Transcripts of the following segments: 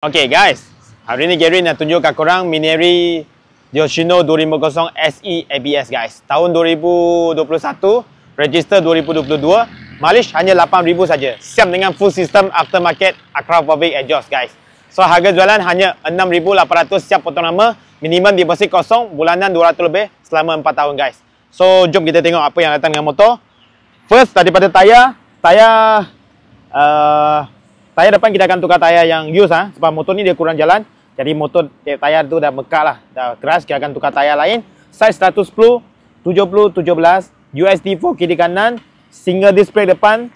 Okay guys, hari ni Gary nak tunjukkan korang Mineri Yoshino 250 SE ABS guys. Tahun 2021, register 2022, mileage hanya 8,000 saja. Siap dengan full system aftermarket Akrapovic exhaust guys. So harga jualan hanya 6,800, siap potong nama, minimum deposit kosong, bulanan 200 lebih selama 4 tahun guys. So jom kita tengok apa yang datang dengan motor. First daripada tayar depan kita akan tukar tayar yang used sebab motor ni dia kurang jalan. Jadi motor tayar tu dah mekak lah, dah keras, kita akan tukar tayar lain. Size 110, 70, 17, USD4 kiri kanan, single disc brake depan.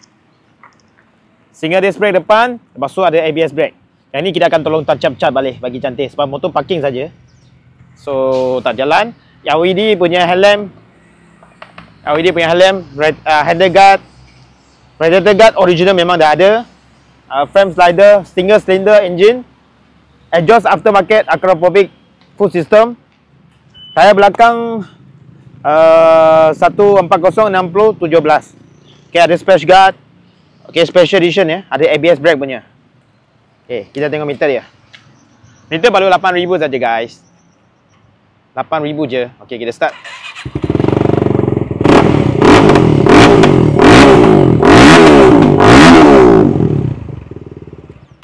Lepas tu ada ABS brake. Yang ni kita akan tolong touch-up balik bagi cantik sebab motor parking saja. So tak jalan. LED punya helm, handle guard, radiator guard original memang dah ada. Frame slider, single cylinder engine, exhaust aftermarket Akrapovic full system. Tayar belakang 140 60 17. Okay, ada splash guard. Okay, special edition ya, ada ABS brake punya. Okay, kita tengok meter dia. Meter baru 8,000 saja guys. 8,000 je. Okay, kita start.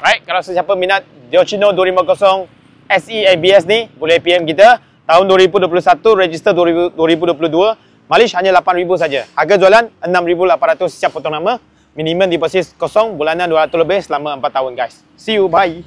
Right, kalau sesiapa minat Yoshino 250 SE ABS ni, boleh PM kita. Tahun 2021, register 2022, mileage hanya 8,000 saja. Harga jualan 6,800, siap potong nama, minimum deposit kosong, bulanan 200 lebih selama 4 tahun guys. See you, bye.